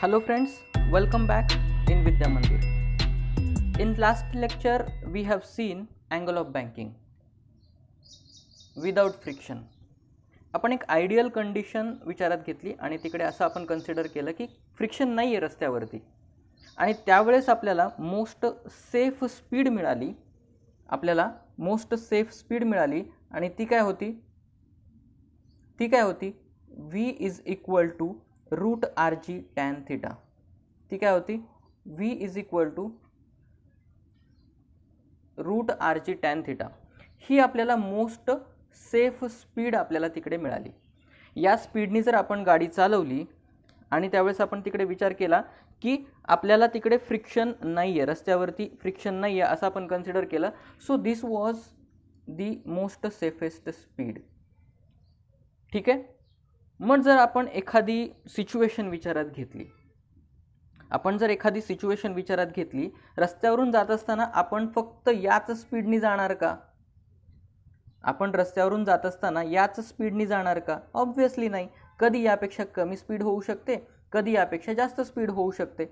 Hello friends, welcome back in Vidya Mandir. In last lecture we have seen angle of banking without friction. आपण एक ideal condition विचारात घेतली आणि तिकडे असं आपण कन्सिडर केलं की फ्रिक्शन नाही आहे रस्त्यावरती आणि त्यावेळेस आपल्याला मोस्ट सेफ स्पीड मिळाली. आणि ती काय होती v is equal to root R G tan theta. ती काय होती v is equal to root R G tan theta. ही आपल्याला मोस्ट सेफ स्पीड आपल्याला तिकडे मिळाली. या स्पीडनी जर आपण गाडी चालवली आणि त्यावेळेस आपण तिकडे विचार केला की आपल्याला तिकडे फ्रिक्शन नाही आहे, रस्त्यावरती फ्रिक्शन नाही आहे असं आपण कन्सिडर केलं. So this was the most safest speed. ठीक आहे. मग जर आपण एखादी सिच्युएशन विचारात घेतली, रस्त्यावरून जात असताना आपण फक्त याच स्पीडनी जाणार का? ऑब्व्हियसली नाही. कधी यापेक्षा कमी स्पीड होऊ शकते, कधी यापेक्षा जास्त स्पीड होऊ शकते.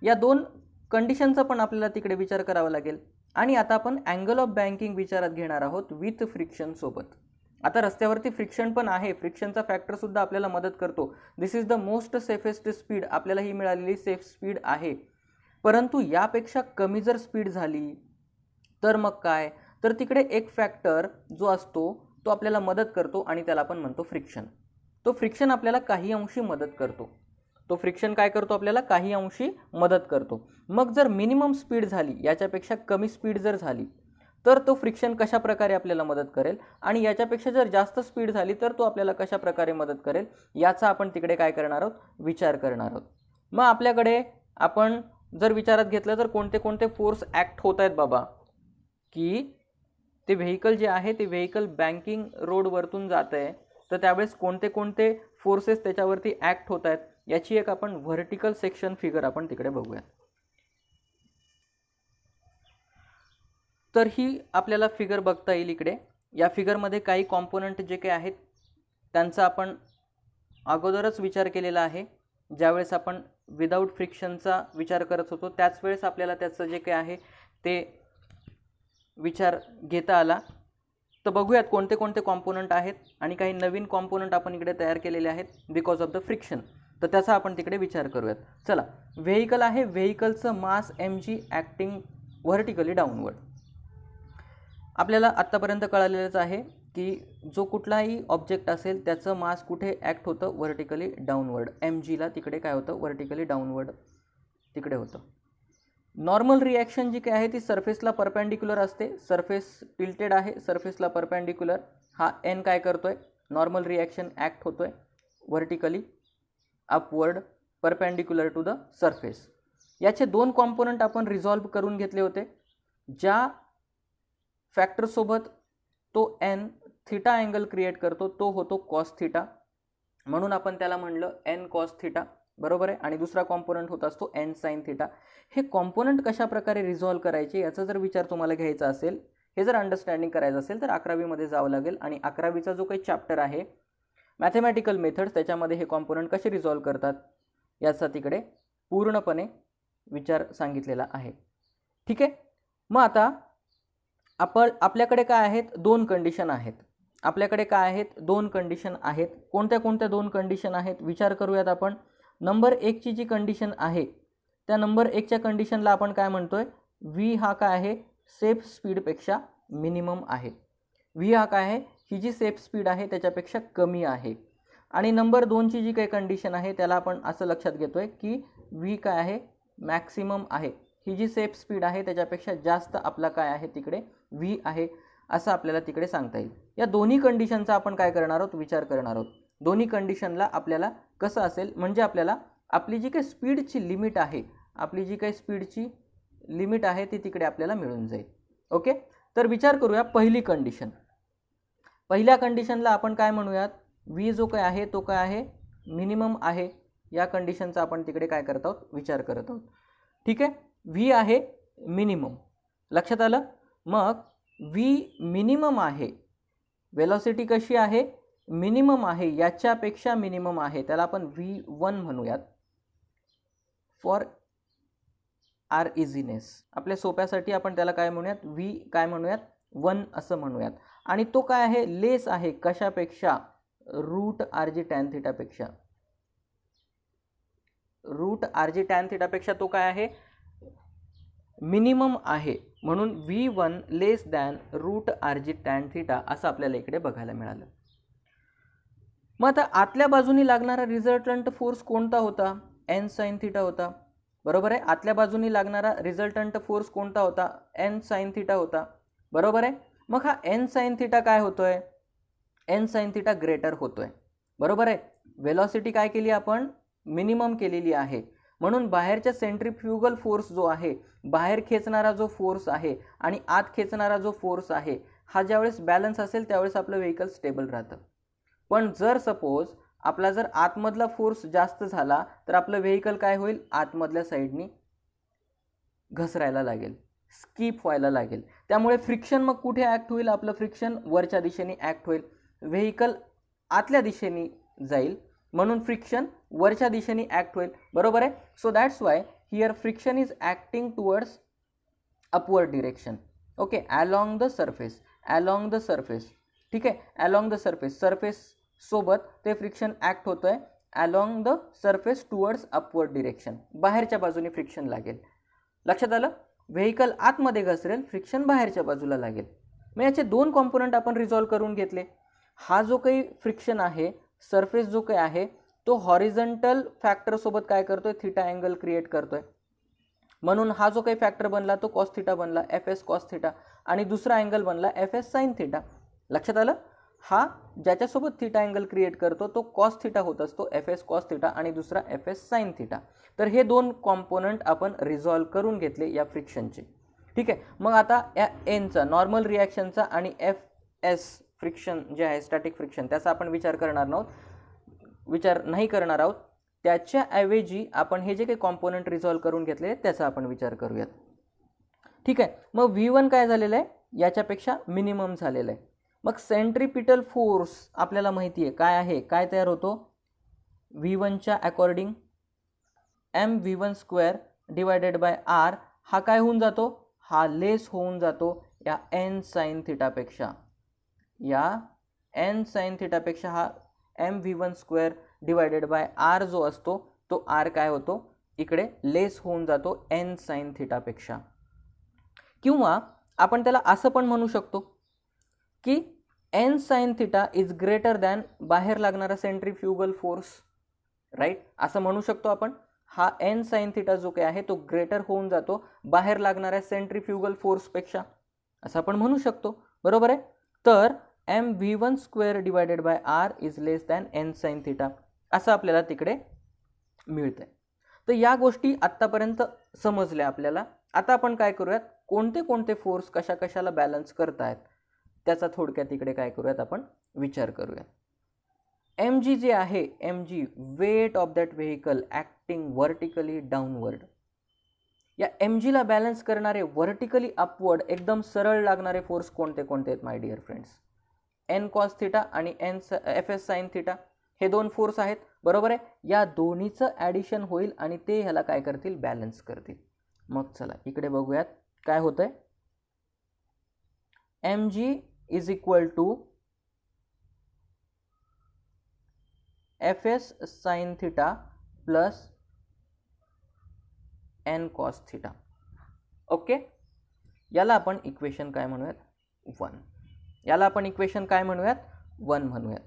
या दोन कंडिशनचा पण आपल्याला तिकडे विचार करावा लागेल. आणि आता आपण अँगल ऑफ बँकिंग विचारात घेणार आहोत विथ फ्रिक्शन सोबत. आता रस्त्यावरती फ्रिक्शन पण आहे, फ्रिक्शनचा फॅक्टर सुद्धा आपल्याला मदत करतो. This is the most safest speed. आपल्याला ही मिळालेली सेफ स्पीड आहे. परंतु यापेक्षा कमी जर स्पीड झाली तर मग काय? तर तिकडे एक फॅक्टर जो असतो तो आपल्याला मदत करतो आणि त्याला आपण म्हणतो फ्रिक्शन. तो फ्रिक्शन आपल्याला काही अंशी मदत करतो. मग जर मिनिमम स्पीड झाली, याच्यापेक्षा कमी स्पीड जर झाली तर तो फ्रिक्शन कशा प्रकारे आपल्याला मदत करेल आणि याच्यापेक्षा जर जास्त स्पीड झाली तर तो आपल्याला कशा प्रकारे मदत करेल याचा आपण तिकडे काय करणार आहोत, विचार करणार आहोत. मग आपल्याकडे आपण जर विचारात घेतलं तर कोणते कोणते फोर्स ॲक्ट होत आहेत बाबा, की ते व्हेकल जे आहे ते व्हेकल बँकिंग रोडवरतून जात आहे, तर त्यावेळेस कोणते कोणते फोर्सेस त्याच्यावरती ॲक्ट होत आहेत याची एक आपण व्हर्टिकल सेक्शन फिगर आपण तिकडे बघूयात. तर ही आपल्याला फिगर बघता येईल इकडे. या फिगरमध्ये काही कॉम्पोनंट जे काही आहेत त्यांचा आपण अगोदरच विचार केलेला आहे. ज्यावेळेस आपण विदाऊट फ्रिक्शनचा विचार करत होतो त्याच वेळेस आपल्याला त्याचं जे काही आहे ते विचार घेता आला. तर बघूयात कोणते कोणते कॉम्पोनंट आहेत आणि काही नवीन कॉम्पोनंट आपण इकडे तयार केलेले आहेत बिकॉज ऑफ द फ्रिक्शन. तर त्याचा आपण तिकडे विचार करूयात. चला, व्हेकल आहे, व्हेकलचं मास mg ॲक्टिंग व्हर्टिकली डाऊनवर्ड. आपल्याला आत्तापर्यंत कळालेलंच आहे की जो कुठलाही ऑब्जेक्ट असेल त्याचं मास कुठे ॲक्ट होतं, व्हर्टिकली डाऊनवर्ड. mgला तिकडे काय होतं, व्हर्टिकली डाऊनवर्ड तिकडे होतं. नॉर्मल रिॲक्शन जी काय आहे ती सरफेसला परपेंडिक्युलर असते. सरफेस टिल्टेड आहे, सरफेसला परपेंडिक्युलर. हा n काय करतोय, नॉर्मल रिॲक्शन ॲक्ट होतोय vertically upward perpendicular to the surface. याचे दोन कॉम्पोनंट आपण रिझॉल्व करून घेतले होते. ज्या फॅक्टरसोबत तो n थिटा अँगल क्रिएट करतो तो होतो कॉस थिटा, म्हणून आपण त्याला म्हणलं n कॉस थिटा, बरोबर आहे. आणि दुसरा कॉम्पोनंट होत असतो n साइन थिटा. हे कॉम्पोनंट कशा प्रकारे रिझॉल्व करायचे याचा जर विचार तुम्हाला घ्यायचा असेल, हे जर अंडरस्टँडिंग करायचं असेल तर 11वीमध्ये जावं लागेल. आणि 11वीचा जो काही चॅप्टर आहे मॅथमॅटिकल मेथड्स, त्याच्यामध्ये हे कॉम्पोनंट कसे रिझॉल्व करतात याचा तिकडे पूर्णपणे विचार सांगितलेला आहे. ठीक आहे. मग आता आपल्याकडे काय आहेत, दोन कंडिशन आहेत. कोणत्या कोणत्या दोन कंडिशन आहेत विचार करूयात आपण. नंबर 1 ची जी कंडिशन आहे त्या नंबर 1 च्या कंडिशनला आपण काय म्हणतोय, v हा काय आहे, सेफ स्पीडपेक्षा मिनिमम आहे. v हा काय आहे, ही जी सेफ स्पीड आहे त्याच्यापेक्षा कमी आहे. आणि नंबर 2 ची जी काही कंडिशन आहे त्याला आपण असं लक्षात घेतोय की v काय आहे, मॅक्सिमम आहे. ही जी सेफ स्पीड आहे त्याच्यापेक्षा जास्त आपला काय आहे तिकडे v आहे, असं आपल्याला तिकडे सांगता येईल. या दोन्ही कंडिशनचा आपण काय करणार आहोत, विचार करणार आहोत. दोन्ही कंडिशनला आपल्याला कसं असेल, म्हणजे आपल्याला आपली जी काही स्पीडची लिमिट आहे ती तिकडे आपल्याला मिळून जाईल. ओके. तर विचार करूया पहिली कंडिशन. पहिल्या कंडिशनला आपण काय म्हणूयात, v जो काय आहे तो काय आहे, मिनिमम आहे. या कंडिशनचा आपण तिकडे काय करत आहोत, विचार करत आहोत. ठीक आहे. v आहे मिनिमम, लक्षात आलं. मग v मिनिमम आहे, वेलोसिटी कशी आहे, मिनिमम आहे, याच्यापेक्षा मिनिमम आहे, त्याला आपण v1 म्हणूयात. फॉर आर इझीनेस, आपल्या सोप्यासाठी आपण त्याला काय म्हणूयात, व्ही काय म्हणूयात, 1 असं म्हणूयात. आणि तो काय आहे, लेस आहे कशापेक्षा, रूट आर जी टॅन थिटापेक्षा. रूट आर जी टॅन थिटापेक्षा तो काय आहे, मिनिमम आहे. म्हणून V1 less than root R G tan theta असं आपल्याला इकडे बघायला मिळालं. मग आता आतल्या बाजूनी लागणारा रिझल्टंट फोर्स कोणता होता, एन साइन थिटा होता. बरोबर आहे. आतल्या बाजूनी लागणारा रिझल्टंट फोर्स कोणता होता, एन साइन थिटा होता. बरोबर आहे. मग हा एन साइन थिटा काय होतोय, एन साइन थिटा ग्रेटर होतोय. बरोबर आहे. वेलॉसिटी काय केली आपण, मिनिमम केलेली आहे. म्हणून बाहेरच्या सेंट्रीफ्युगल फोर्स जो आहे, बाहेर खेचणारा जो फोर्स आहे आणि आत खेचणारा जो फोर्स आहे, हा ज्यावेळेस बॅलन्स असेल त्यावेळेस आपलं व्हेकल स्टेबल राहतं. पण जर सपोज आपला जर आतमधला फोर्स जास्त झाला तर आपलं व्हेकल काय होईल, आतमधल्या साईडनी घसरायला लागेल, स्किप व्हायला लागेल. त्यामुळे फ्रिक्शन मग कुठे ॲक्ट होईल, आपलं फ्रिक्शन वरच्या दिशेने ॲक्ट होईल. व्हेकल आतल्या दिशेने जाईल म्हणून फ्रिक्शन वरच्या दिशेने ॲक्ट होईल. बरोबर आहे. So that's why here friction is acting towards upward direction. Okay, along the surface, along the surface. ठीक आहे, अलॉंग द सरफेस, सरफेस सोबत ते फ्रिक्शन ॲक्ट होतंय along the surface towards upward direction. बाहेरच्या बाजूने फ्रिक्शन लागेल. लक्षात आलं. व्हेकल आतमध्ये घसरेल, फ्रिक्शन बाहेरच्या बाजूला लागेल. मग याचे दोन कॉम्पोनंट आपण रिझॉल्व करून घेतले. हा जो काही फ्रिक्शन आहे, सरफेस जो काही आहे, तो हॉरिझॉन्टल फॅक्टर सोबत काय करतोय, थिटा अँगल क्रिएट करतोय. म्हणून हा जो काही फॅक्टर बनला तो कॉस थिटा बनला, एफ एस कॉस थिटा, आणि दुसरा अँगल बनला एफ एस साइन थिटा. लक्षात आलं. हा ज्याच्यासोबत थिटा अँगल क्रिएट करतो तो कॉस थिटा होत असतो, एफ एस कॉस थिटा, आणि दुसरा एफ एस साइन थिटा. तर हे दोन कॉम्पोनंट आपण रिझॉल्व करून घेतले या फ्रिक्शनचे. ठीक आहे. मग आता या एनचा, नॉर्मल रिॲक्शनचा आणि एफ एस फ्रिक्शन जे आहे, स्टॅटिक फ्रिक्शन, त्याचा आपण विचार नाही करणार आहोत. त्याच्याऐवजी आपण हे जे काही कॉम्पोनंट रिझॉल्व करून घेतले त्याचा आपण विचार करूयात. ठीक आहे. मग V1 काय झालेलं आहे, याच्यापेक्षा मिनिमम झालेलं आहे. मग सेंट्रीपिटल फोर्स आपल्याला माहिती आहे काय आहे, काय तयार होतो, V1च्या according mv1 divided by r. हा काय होऊन जातो, हा लेस होऊन जातो या एन साइन थिटापेक्षा. या एन साइन थिटापेक्षा हा mv1 डिवायडेड बाय r जो असतो तो r काय होतो, इकडे लेस होऊन जातो एन साइन थिटापेक्षा. किंवा आपण त्याला असं पण म्हणू शकतो की N sine theta is greater than बाहेर लागणारा सेंट्रीफ्युगल फोर्स. राईट, असं म्हणू शकतो आपण. हा एन साइन थिटा जो काही आहे तो ग्रेटर होऊन जातो बाहेर लागणाऱ्या सेंट्रीफ्युगल फोर्सपेक्षा, असं आपण म्हणू शकतो. बरोबर आहे. तर mv1 divided by r is less than N sine theta असं आपल्याला तिकडे मिळतंय. तर या गोष्टी आत्तापर्यंत समजल्या आपल्याला. आता आपण काय करूयात, कोणते कोणते फोर्स कशा कशाला बॅलन्स करतायत त्याचा थोडक्यात इकडे काय करूयात, आपण विचार करूयात. mg जे आहे, mg weight of that vehicle acting vertically downward. या mg ला बॅलन्स करणारे व्हर्टिकली अपवर्ड एकदम सरळ लागणारे फोर्स कोणते कोणते आहेत my dear friends, N cos theta आणि एफ एस साइन थिटा हे दोन फोर्स आहेत. बरोबर आहे. या दोन्हीचं ॲडिशन होईल आणि ते ह्याला काय करतील, बॅलन्स करतील. मग चला इकडे बघूयात काय होतंय. mg is equal to F S sine theta plus N cos theta. Okay, याला आपण इक्वेशन काय म्हणूयात, 1. याला आपण इक्वेशन काय म्हणूयात, 1 म्हणूयात.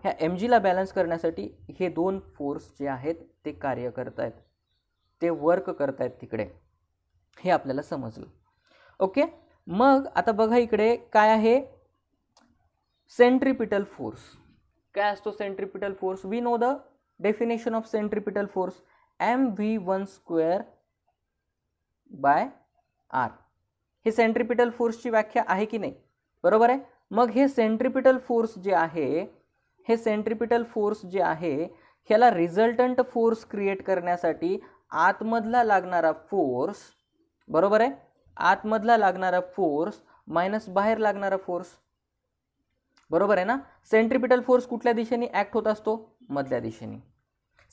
ह्या mg ला बॅलन्स करण्यासाठी हे दोन फोर्स जे आहेत ते कार्य करतायत, ते वर्क करतायत तिकडे, हे आपल्याला समजलं. ओके. मग आता बघा इकडे काय आहे, सेंट्रीपिटल फोर्स. काय असतो centripetal force, we know the definition of centripetal force, mv1 by r. हे सेंट्रीपिटल फोर्सची व्याख्या आहे की नाही. बरोबर आहे. मग हे सेंट्रीपिटल फोर्स जे आहे, हे सेंट्रीपिटल फोर्स जे आहे ह्याला रिझल्टंट फोर्स क्रिएट करण्यासाठी आतमधला लागणारा फोर्स, बरोबर आहे, आतमधला लागणारा फोर्स मायनस बाहेर लागणारा फोर्स. बरोबर आहे ना. सेंट्रीपिटल फोर्स कुठल्या दिशेने ॲक्ट होत असतो, मधल्या दिशेने.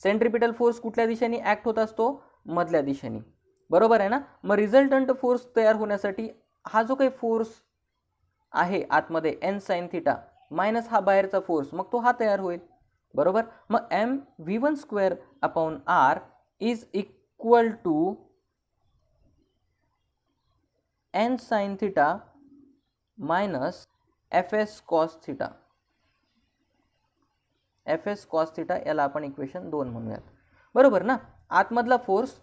सेंट्रीपिटल फोर्स कुठल्या दिशेने ॲक्ट होत असतो, मधल्या दिशेने, बरोबर आहे ना. मग रिझल्टंट फोर्स तयार होण्यासाठी हा जो काही फोर्स आहे आतमध्ये एन साइन थिटा मायनस हा बाहेरचा फोर्स, मग तो हा तयार होईल, बरोबर. मग mv1 upon r is equal to N sine theta minus fs cos theta. fs cos theta याला आपण इक्वेशन 2 म्हणूयात, बरोबर ना. आतमधला फोर्स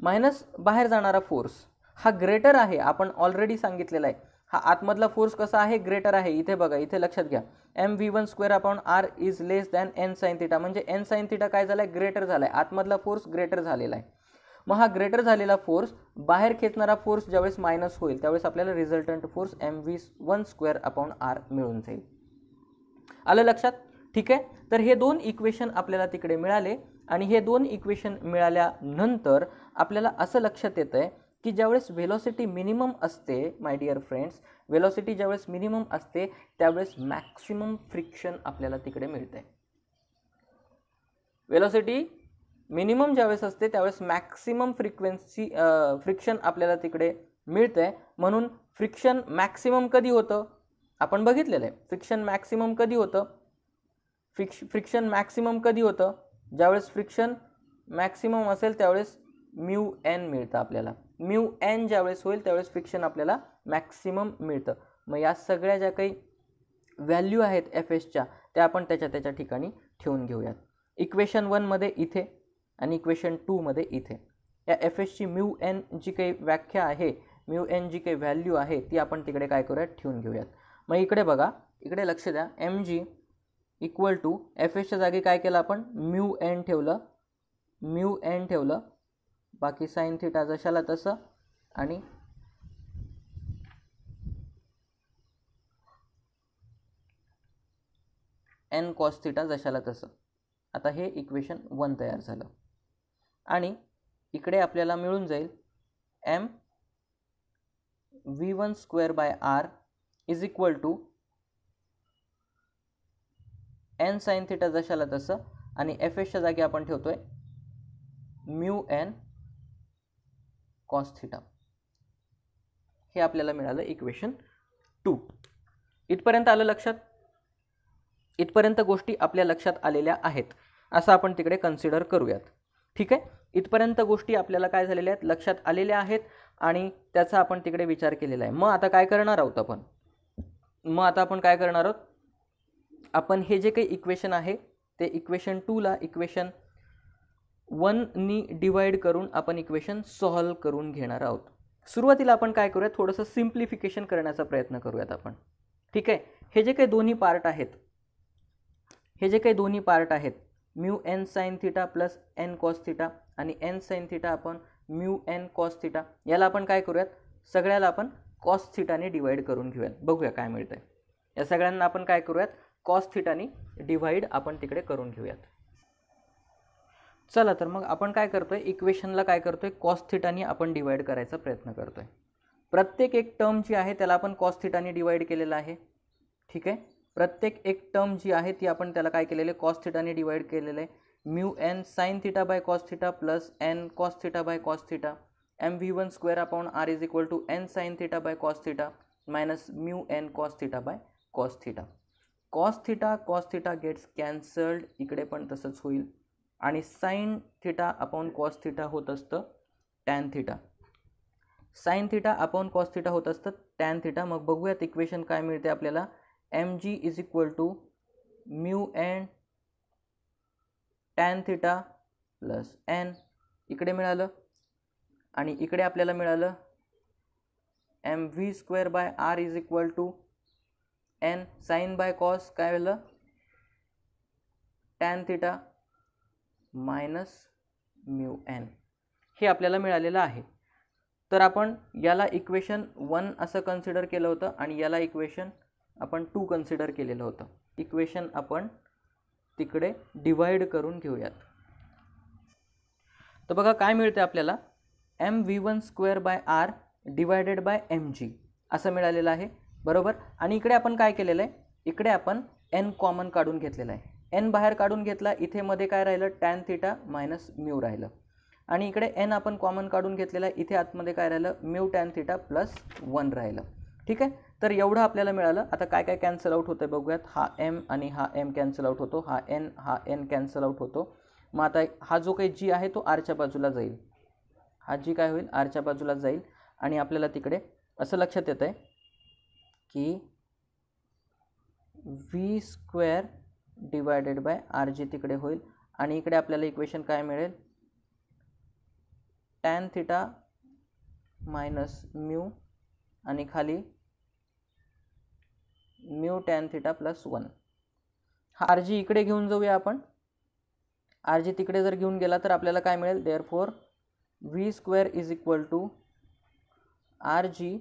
मायनस बाहेर जाणारा फोर्स हा ग्रेटर आहे, आपण ऑलरेडी सांगितलेला आहे. हा आतमधला फोर्स कसा आहे, ग्रेटर आहे. इथे बघा, इथे लक्षात घ्या, mv1 upon r is less than N sine theta, म्हणजे एन साइन थिटा काय झालाय, ग्रेटर झालाय. आतमधला फोर्स ग्रेटर झालेला आहे. मग हा ग्रेटर झालेला फोर्स बाहेर खेचणारा फोर्स ज्यावेळेस मायनस होईल त्यावेळेस आपल्याला resultant force mv1 upon r मिळून जाईल. आलं लक्षात, ठीक आहे. तर हे दोन इक्वेशन आपल्याला तिकडे मिळाले आणि हे दोन इक्वेशन मिळाल्यानंतर आपल्याला असं लक्षात येतंय की ज्यावेळेस व्हेलॉसिटी मिनिमम असते, माय डिअर फ्रेंड्स, व्हेलॉसिटी ज्यावेळेस मिनिमम असते त्यावेळेस मॅक्सिमम फ्रिक्शन आपल्याला तिकडे मिळते. व्हेलॉसिटी मिनिमम ज्यावेळेस असते त्यावेळेस मॅक्सिमम फ्रिक्शन आपल्याला तिकडे मिळते. म्हणून फ्रिक्शन मॅक्सिमम कधी होतं आपण बघितलेलं आहे. फ्रिक्शन मॅक्सिमम कधी होतं, फ्रिक्शन मॅक्सिमम कधी होतं, ज्यावेळेस फ्रिक्शन मॅक्सिमम असेल त्यावेळेस म्यू एन मिळतं आपल्याला. म्यू एन ज्यावेळेस होईल त्यावेळेस फ्रिक्शन आपल्याला मॅक्सिमम मिळतं. मग या सगळ्या ज्या काही व्हॅल्यू आहेत एफ एसच्या त्या आपण त्याच्या ठिकाणी ठेवून घेऊयात. इक्वेशन 1 मध्ये इथे आणि इक्वेशन 2 मध्ये इथे या एफ एसची म्यू एन जी काही व्याख्या आहे, म्यू एन जी काही व्हॅल्यू आहे ती आपण तिकडे काय करूयात, ठेवून घेऊयात. मग इकडे बघा, इकडे लक्ष द्या, M G equal to F एसच्या जागी काय केलं आपण, म्यू एन ठेवलं, म्यू एन ठेवलं, बाकी साइन थिटा जशाला तसं आणि एन कॉस थिटा जशाला तसं. आता हे इक्वेशन 1 तयार झालं आणि इकडे आपल्याला मिळून जाईल m v1 by R is equal to N sine theta जशाला तसं आणि एफ एसच्या जागी आपण ठेवतोय म्यू एन कॉस थिटा. हे आपल्याला मिळालं इक्वेशन 2. इथपर्यंत आलं लक्षात, इथपर्यंत गोष्टी आपल्या लक्षात आलेल्या आहेत असं आपण तिकडे कन्सिडर करूयात. ठीक आहे, इथपर्यंत गोष्टी आपल्याला काय झालेल्या आहेत, लक्षात आलेल्या आहेत आणि त्याचा आपण तिकडे विचार केलेला आहे. मग आता काय करणार आहोत आपण, काय करणार आहोत, आपण हे जे काही इक्वेशन आहे ते इक्वेशन 2 ला इक्वेशन 1 नी डिवाइड करून आपण इक्वेशन सॉल्व करून घेणार आहोत. सुरुवातीला आपण काय करूयात, थोडंसं सिम्प्लिफिकेशन करण्याचा प्रयत्न करूयात आपण. ठीक आहे, हे जे काही दोन्ही पार्ट आहेत, mu N sine theta plus N cos theta आणि एन साइन थिटा आपण म्यू एन कॉस थिटा, याला आपण काय करूयात, सगळ्याला आपण कॉस थिटाने डिवाइड करून घेऊयात. बघूया काय मिळतंय. या सगळ्यांना आपण काय करूयात, कॉस थिटाने डिवाइड आपण तिकडे करून घेऊयात. चला तर मग आपण काय करतोय, इक्वेशनला काय करतोय, कॉस थिटाने आपण डिवाइड करायचा प्रयत्न करतोय. प्रत्येक एक टर्म जी आहे त्याला आपण कॉस थिटाने डिवाइड केलेला आहे. ठीक आहे, प्रत्येक एक टर्म जी आहे ती आपण त्याला काय केलेलं आहे, कॉस थिटाने डिवाइड केलेलं आहे. Mu N sine theta by cos theta plus N cos theta by cos theta, mv1 upon r is equal to N sine theta by cos theta minus mu N cos theta by cos theta. Cos theta gets cancelled, इकडे पण तसंच होईल आणि sine theta upon cos theta होत असतं tan theta, sine theta upon cos theta होत असतं tan theta. मग बघूयात इक्वेशन काय मिळते आपल्याला, M G is equal to mu N tan theta plus N, इकडे मिळालं आणि इकडे आपल्याला मिळालं mv2 by R is equal to N sine by cos, काय झालं, tan theta minus mu N. हे आपल्याला मिळालेलं आहे. तर आपण याला इक्वेशन 1 असं कन्सिडर केलं होतं आणि याला इक्वेशन आपण 2 कन्सिडर केलेलं होतं. इक्वेशन आपण तिकडे डिवाइड करून घेऊयात. तर बघा काय मिळते आपल्याला, mv1 by R divided by M G असं मिळालेलं आहे, बरोबर. आणि इकडे आपण काय केलेलं आहे, इकडे आपण एन कॉमन काढून घेतलेला आहे. एन बाहेर काढून घेतला, इथे मध्ये काय राहिलं, टॅन थिटा मायनस म्यू राहिलं. आणि इकडे n आपण कॉमन काढून घेतलेला आहे. इथे आतमध्ये काय राहिलं, म्यू टॅन थिटा प्लस 1 राहिलं. ठीक आहे, तर एवढं आपल्याला मिळालं. आता काय काय कॅन्सल आउट होतं बघूयात. हा m आणि हा m कॅन्सल आउट होतो, हा n कॅन्सल आउट होतो. मग आता हा जो काही g आहे तो r च्या बाजूला जाईल, हा g काय होईल, r च्या बाजूला जाईल. आणि आपल्याला तिकडे असं लक्षात येतं आहे की v square divided by R G तिकडे होईल. आणि इकडे आपल्याला इक्वेशन काय मिळेल, टॅन थिटा मायनस म्यू आणि खाली म्यू टॅन थिटा प्लस 1. हा आर जी इकडे घेऊन जाऊया आपण. आर जी तिकडे जर घेऊन गेला तर आपल्याला काय मिळेल, therefore V square is equal to R G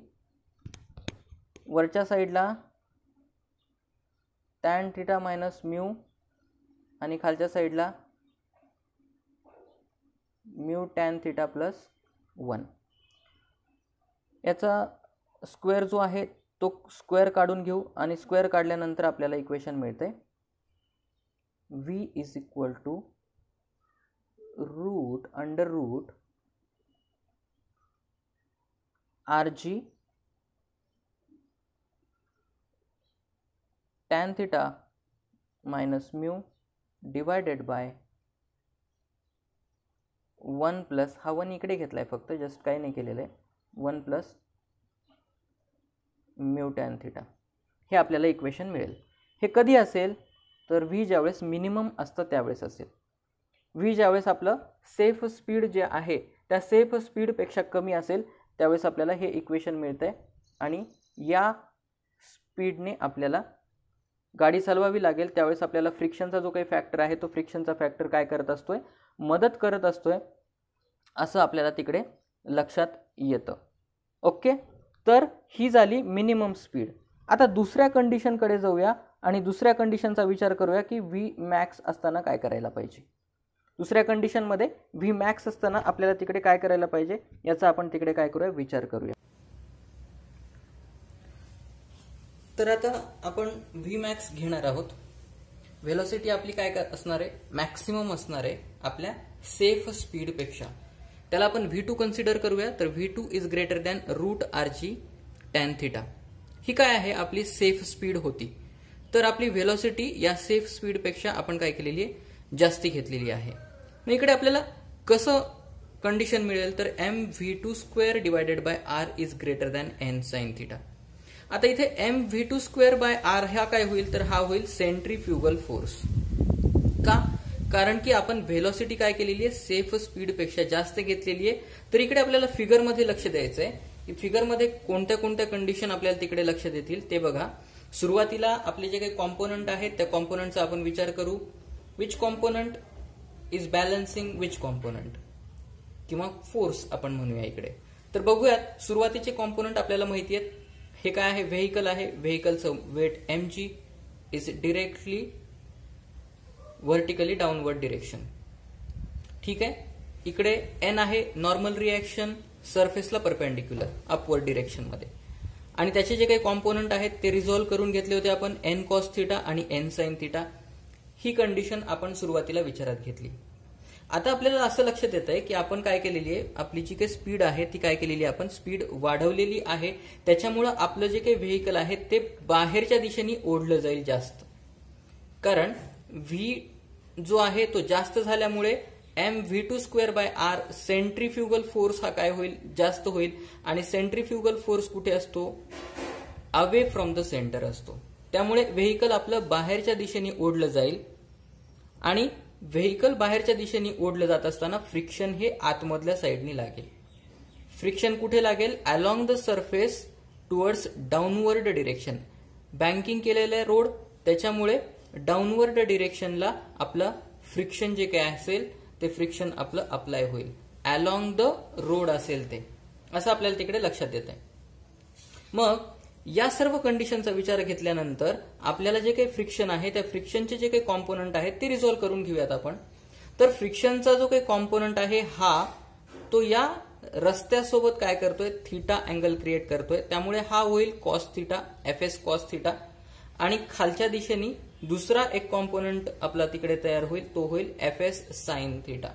वरच्या साईडला टॅन थिटा मायनस म्यू आणि खालच्या साईडला म्यू टॅन थिटा प्लस 1. याचा स्क्वेअर जो आहे तो स्क्वेअर काढून घेऊ आणि स्क्वेअर काढल्यानंतर आपल्याला इक्वेशन मिळते v is equal to root under root R G tan theta minus mu divided by 1 plus, हा 1 इकडे घेतला आहे फक्त, जस्ट काही नाही केलेलं आहे, 1 प्लस म्यू टॅन थिटा. हे आपल्याला इक्वेशन मिळेल. हे कधी असेल तर व्ही ज्यावेळेस मिनिमम असतं त्यावेळेस असेल. व्ही ज्यावेळेस आपलं सेफ स्पीड जे आहे त्या सेफ स्पीडपेक्षा कमी असेल त्यावेळेस आपल्याला हे इक्वेशन मिळतं आहे. आणि या स्पीडने आपल्याला गाडी चालवावी लागेल. त्यावेळेस आपल्याला फ्रिक्शनचा जो काही फॅक्टर आहे तो फ्रिक्शनचा फॅक्टर काय करत असतोय, मदत करत असतोय, असं आपल्याला तिकडे लक्षात येतं. ओके, तर ही झाली मिनिमम स्पीड. आता दुसऱ्या कंडिशनकडे जाऊया आणि दुसऱ्या कंडिशनचा विचार करूया की व्ही मॅक्स असताना काय करायला पाहिजे. दुसऱ्या कंडिशनमध्ये व्ही मॅक्स असताना आपल्याला तिकडे काय करायला पाहिजे याचा आपण तिकडे काय करूया, विचार करूया. तर आता आपण व्ही मॅक्स घेणार आहोत. व्हेलॉसिटी आपली काय असणार आहे, मॅक्सिमम असणार आहे आपल्या सेफ स्पीडपेक्षा. त्याला आपण v2 कन्सिडर करूया. तर v2 is greater than root R G tan theta. ही काय आहे, आपली सेफ स्पीड होती. तर आपली व्हेलॉसिटी या सेफ स्पीडपेक्षा आपण काय केलेली आहे, जास्ती घेतलेली आहे. मग इकडे आपल्याला कसं कंडिशन मिळेल, तर mv2 square divided by R is greater than n sine theta. आता इथे mv2 स्क्वेअर बाय आर हा काय होईल, तर हा होईल सेंट्रीफ्युगल फोर्स. का, कारण की आपण व्हेलॉसिटी काय केलेली आहे, सेफ स्पीडपेक्षा जास्त घेतलेली आहे. तर इकडे आपल्याला फिगरमध्ये लक्ष द्यायचं आहे की फिगरमध्ये कोणत्या कोणत्या कंडिशन आपल्याला तिकडे लक्ष देतील ते बघा. सुरुवातीला आपले जे काही कॉम्पोनंट आहेत त्या कॉम्पोनंटचा आपण विचार करू. Which component is balancing which component, किंवा फोर्स आपण म्हणूया इकडे. तर बघूयात, सुरुवातीचे कॉम्पोनंट आपल्याला माहिती आहेत. हे काय आहे, व्हेकल आहे. व्हेकलचं weight mg is directly vertically downward direction. ठीक आहे, इकडे n आहे नॉर्मल रिएक्शन सरफेसला परपेंडिक्युलर अपवर्ड डिरेक्शन मध्ये. आणि त्याचे जे काही कॉम्पोनंट आहेत ते रिझॉल्व्ह करून घेतले होते आपण, n कॉस थिटा आणि n साइन थिटा. ही कंडिशन आपण सुरुवातीला विचारात घेतली. आता आपल्याला असं लक्षात येत आहे की आपण काय केलेली आहे, आपली जी काही स्पीड आहे ती काय केलेली आहे, आपण स्पीड वाढवलेली आहे. त्याच्यामुळं आपलं जे काही व्हेकल आहे ते बाहेरच्या दिशेने ओढलं जाईल जास्त. कारण v जो आहे तो जास्त झाल्यामुळे mv2 square by R centrifugal force हा काय होईल, जास्त होईल. आणि सेंट्रीफ्युगल फोर्स कुठे असतो, अवे फ्रॉम द सेंटर असतो. त्यामुळे व्हेकल आपलं बाहेरच्या दिशेने ओढलं जाईल. आणि व्हेकल बाहेरच्या दिशेने ओढलं जात असताना फ्रिक्शन हे आतमधल्या साईडनी लागेल. फ्रिक्शन कुठे लागेल, along the surface towards downward direction. Banking केलेलं आहे रोड, त्याच्यामुळे डाऊनवर्ड डिरेक्शनला आपलं फ्रिक्शन जे काय असेल ते फ्रिक्शन आपलं अप्लाय होईल. अलॉंग द रोड असेल ते, असं आपल्याला तिकडे लक्षात येत आहे. मग या सर्व कंडिशनचा विचार घेतल्यानंतर आपल्याला जे काही फ्रिक्शन आहे त्या फ्रिक्शनचे जे काही कॉम्पोनंट आहेत ते रिझॉल्व्ह करून घेऊयात आपण. तर फ्रिक्शनचा जो काही कॉम्पोनंट आहे हा तो या रस्त्यासोबत काय करतोय, थिटा अँगल क्रिएट करतोय. त्यामुळे हा होईल cos theta, fs cos theta. आणि खालच्या दिशेने दुसरा एक कॉम्पोनंट आपला तिकडे तयार होईल, तो होईल fs साइन थिटा.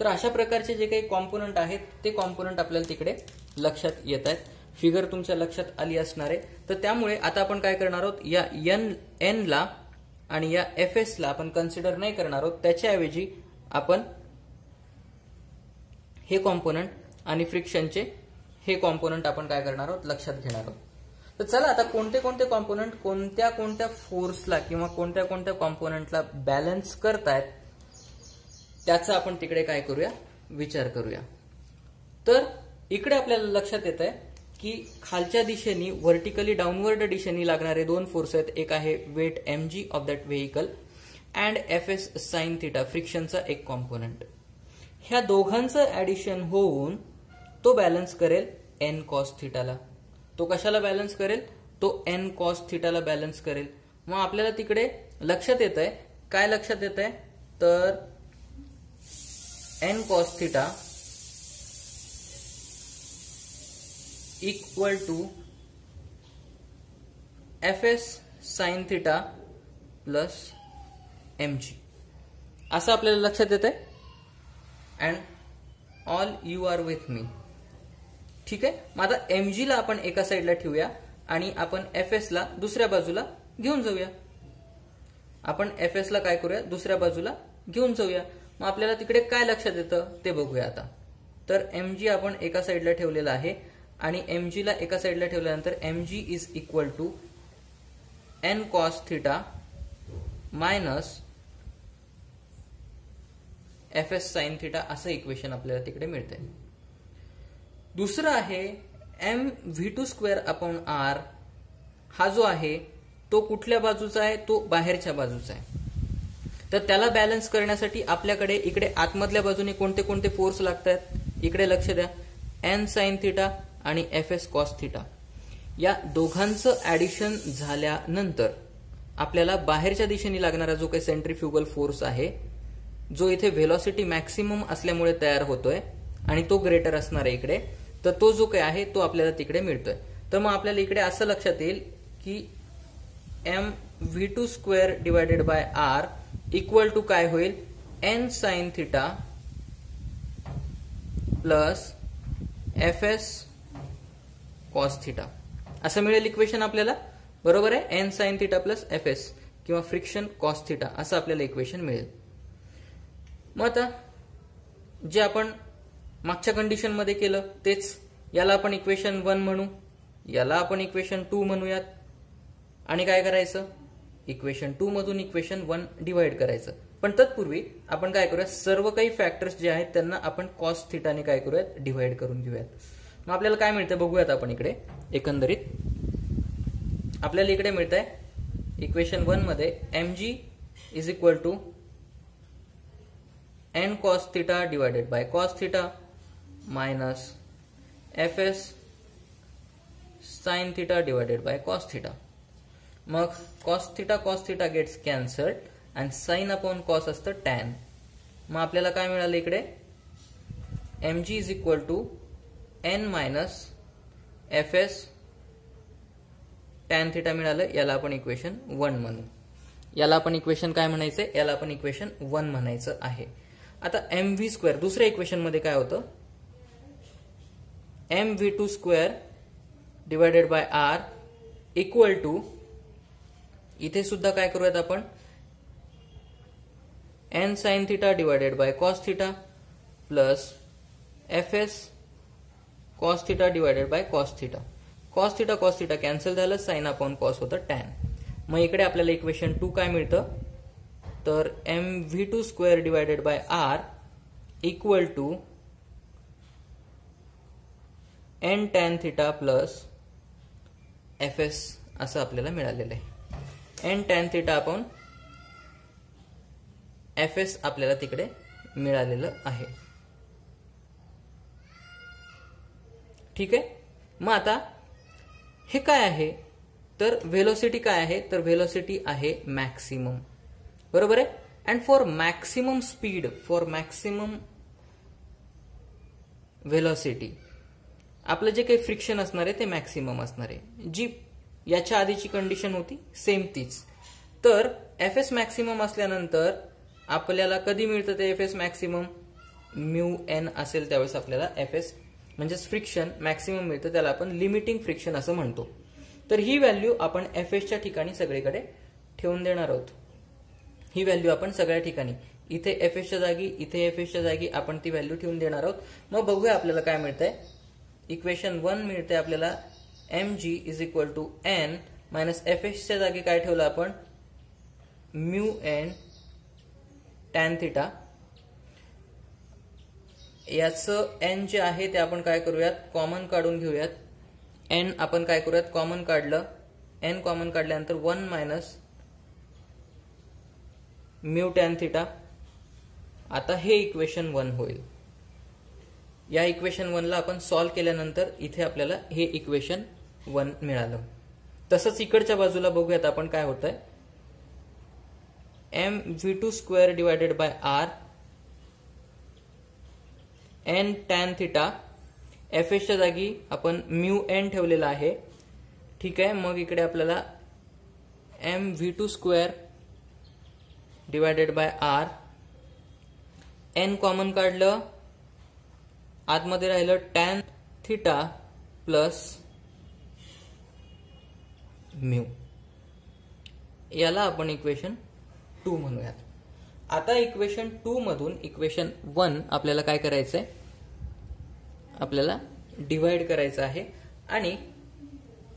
तर अशा प्रकारचे जे काही कॉम्पोनंट आहेत ते कॉम्पोनंट आपल्याला तिकडे लक्षात येत आहेत. फिगर तुमच्या लक्षात आली असणार आहे. तर त्यामुळे आता आपण काय करणार आहोत, या एन ला आणि या एस ला आपण कन्सिडर नाही करणार आहोत. त्याच्याऐवजी आपण हे कॉम्पोनंट आणि फ्रिक्शनचे हे कॉम्पोनंट आपण काय करणार आहोत, लक्षात घेणार आहोत. तर चला आता कोणते कोणते कॉम्पोनंट कोणत्या कोणत्या फोर्सला किंवा कोणत्या कोणत्या कॉम्पोनंटला बॅलन्स करतायत त्याचा आपण तिकडे काय करूया, विचार करूया. तर इकडे आपल्याला लक्षात येत आहे की खालच्या दिशेने व्हर्टिकली डाऊनवर्ड दिशेने लागणारे दोन फोर्स आहेत. एक आहे weight mg of that vehicle and s sine theta फ्रिक्शनचा एक कॉम्पोनंट. ह्या दोघांचं ऍडिशन होऊन तो बॅलन्स करेल एन कॉस थिटाला. तो कशाला बॅलन्स करेल, तो एन कॉस थिटाला बॅलन्स करेल. मग आपल्याला तिकडे लक्षात येत आहे, काय लक्षात येत आहे, तर N cos theta equal to F S sine theta plus mg असं आपल्याला लक्षात येत आहे. And all you are with me. ठीक आहे. मग आता mg ला आपण एका साईडला ठेवूया आणि आपण fs ला दुसऱ्या बाजूला घेऊन जाऊया. आपण fs ला काय करूया, दुसऱ्या बाजूला घेऊन जाऊया. मग आपल्याला तिकडे काय लक्षात येतं ते बघूया आता. तर mg आपण एका साईडला ठेवलेला आहे आणि mg ला एका साईडला ठेवल्यानंतर mg is equal to N cos theta minus F S sine theta असं इक्वेशन आपल्याला तिकडे मिळतंय. दुसरं आहे M V two square upon R. हा जो आहे तो कुठल्या बाजूचा आहे, तो बाहेरच्या बाजूचा आहे. तर त्याला बॅलन्स करण्यासाठी आपल्याकडे इकडे आतमधल्या बाजूने कोणते कोणते फोर्स लागतात, इकडे लक्ष द्या. एन साइन थिटा आणि एफ एस कॉस थिटा या दोघांचं ऍडिशन झाल्यानंतर आपल्याला बाहेरच्या दिशेने लागणारा जो काही सेंट्रीफ्युगल फोर्स आहे, जो इथे व्हेलॉसिटी मॅक्सिमम असल्यामुळे तयार होतोय आणि तो ग्रेटर असणार आहे इकडे, तर तो जो काही आहे तो आपल्याला तिकडे मिळतोय. तर मग आपल्याला इकडे असं लक्षात येईल की M V two square divided by R equal to काय होईल, N sine theta plus F S cos theta असं मिळेल इक्वेशन आपल्याला. बरोबर आहे. N sine theta plus F S किंवा फ्रिक्शन कॉस थिटा असं आपल्याला इक्वेशन मिळेल. मग आता जे आपण मागच्या कंडिशन मध्ये केलं तेच, याला आपण इक्वेशन 1 म्हणू, याला आपण इक्वेशन 2 म्हणूयात आणि काय करायचं, इक्वेशन 2 मधून इक्वेशन 1 डिवाइड करायचं. पण तत्पूर्वी आपण काय करूया, सर्व काही फॅक्टर्स जे आहेत त्यांना आपण कॉस थिटाने काय करूयात, डिवाइड करून घेऊयात. मग आपल्याला काय मिळतं बघूयात आपण इकडे. एकंदरीत आपल्याला इकडे मिळत आहे इक्वेशन 1 मध्ये mg is equal to N cos theta divided by cos theta minus F S sine theta divided by cos theta. मग cos theta gets cancelled and sine upon cos असतं टॅन. मग आपल्याला काय मिळालं इकडे, mg is equal to n minus F s tan theta मिळालं. याला आपण इक्वेशन 1 म्हणू. याला आपण इक्वेशन काय म्हणायचंय, याला आपण इक्वेशन 1 म्हणायचं आहे. आता एम व्ही स्क्वेअर दुसऱ्या इक्वेशन मध्ये काय होतं, M V two square divided by R equal to, इथे सुद्धा काय करूयात आपण, N sine theta divided by cos theta plus F S cos theta divided by cos theta. Cos theta cancel झालं, साइन अपॉन कॉस होतं tan. मग इकडे आपल्याला इक्वेशन 2 काय मिळतं, तर M V two square divided by R equal to N tan theta plus F S असं आपल्याला मिळालेलं आहे. N tan theta upon F S आपल्याला तिकडे मिळालेलं आहे. ठीक आहे. मग आता हे काय आहे, तर व्हेलॉसिटी काय आहे, तर व्हेलॉसिटी आहे मॅक्सिमम. बरोबर आहे. And for maximum speed, for maximum velocity आपलं जे काही फ्रिक्शन असणार आहे ते मॅक्सिमम असणार आहे. जी याच्या आधीची कंडिशन होती सेम तीच. तर एफ एस मॅक्सिमम असल्यानंतर आपल्याला कधी मिळतं ते F S maximum, mu N असेल त्यावेळेस आपल्याला Fs म्हणजेच फ्रिक्शन मॅक्सिमम मिळतं, त्याला आपण लिमिटिंग फ्रिक्शन असं म्हणतो. तर ही व्हॅल्यू आपण Fsच्या ठिकाणी सगळीकडे ठेवून देणार आहोत. ही व्हॅल्यू आपण सगळ्या ठिकाणी इथे Fsच्या जागी, इथे Fsच्या जागी आपण ती व्हॅल्यू ठेवून देणार आहोत. मग बघूया आपल्याला काय मिळतंय. इक्वेशन 1 मिळते आपल्याला mg is equal to n minus Fsच्या जागी काय ठेवलं आपण, म्यू एन टॅन थिटा. याचं n जे आहे ते आपण काय करूयात, कॉमन काढून घेऊयात. n आपण काय करूयात, कॉमन काढलं. n कॉमन काढल्यानंतर 1 मायनस म्यू टॅन थिटा. आता हे इक्वेशन 1 होईल. या इक्वेशन 1 ला आपण सॉल्व्ह केल्यानंतर इथे आपल्याला हे इक्वेशन 1 मिळालं. तसंच इकडच्या बाजूला बघूयात आपण काय होतंय. mv2 square divided by r n tan theta. Fsच्या जागी आपण म्यू एन ठेवलेला आहे. ठीक आहे. मग इकडे आपल्याला mv2 square divided by r, n common काढलं, आतमध्ये राहिलं टॅन थिटा प्लस म्यू. याला आपण इक्वेशन 2 म्हणूयात. आता इक्वेशन 2 मधून इक्वेशन 1 आपल्याला काय करायचंय, आपल्याला डिवाइड करायचं आहे. आणि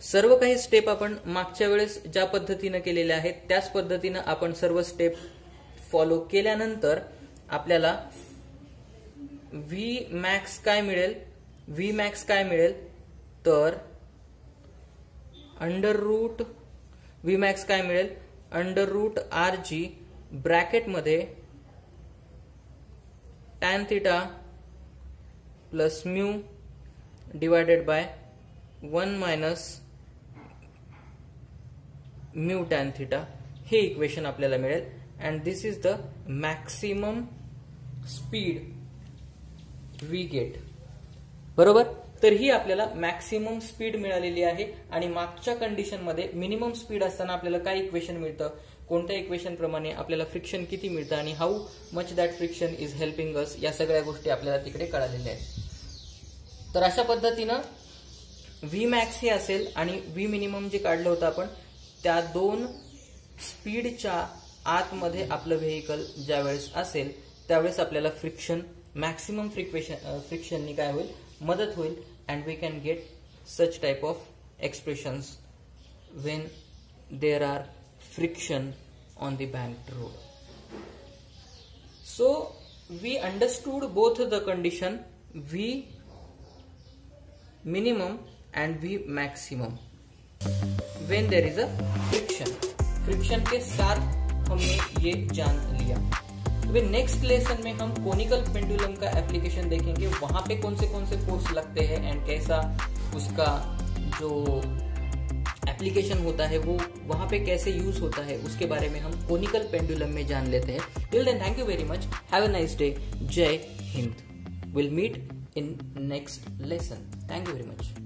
सर्व काही स्टेप आपण मागच्या वेळेस ज्या पद्धतीने केलेल्या आहेत त्याच पद्धतीने आपण सर्व स्टेप फॉलो केल्यानंतर आपल्याला व्ही मॅक्स काय मिळेल. व्ही मॅक्स काय मिळेल तर अंडर रूट व्ही मॅक्स काय मिळेल, अंडर रूट आर जी ब्रॅकेटमध्ये tan theta plus mu divided by 1 minus mu tan theta. हे इक्वेशन आपल्याला मिळेल. And this is the maximum speed we get. बरोबर. तर ही आपल्याला मॅक्सिमम स्पीड मिळालेली आहे. आणि मागच्या कंडिशन मध्ये मिनिमम स्पीड असताना आपल्याला काय इक्वेशन मिळतं, कोणत्या इक्वेशन प्रमाणे आपल्याला फ्रिक्शन किती मिळतं आणि how much that friction is helping us, या सगळ्या गोष्टी आपल्याला तिकडे कळालेल्या आहेत. तर अशा पद्धतीनं व्ही मॅक्स हे असेल आणि व्ही मिनिमम जे काढलं होतं आपण, त्या दोन स्पीडच्या आतमध्ये आपलं व्हेकल ज्यावेळेस असेल त्यावेळेस आपल्याला फ्रिक्शन मॅक्सिमम फ्रिक्शननी काय होईल, मदत होईल. And we can get such type of expressions when there are friction on the banked road. So we understood both the condition V minimum and V maximum when there is a friction. Friction के साथ हमने ये जान लिया. अभी next lesson में हम conical pendulum का application देखेंगे. वहां पे कौन से force लगते हैं एंड कैसा उसका जो एप्लीकेशन होता है वो वहां पे कैसे यूज होता है उसके बारे में हम कोनिकल पेंडुलम में जान लेते हैं. Till then thank you very much. Have a nice day. जय Hind. Will meet in next lesson. Thank you very much.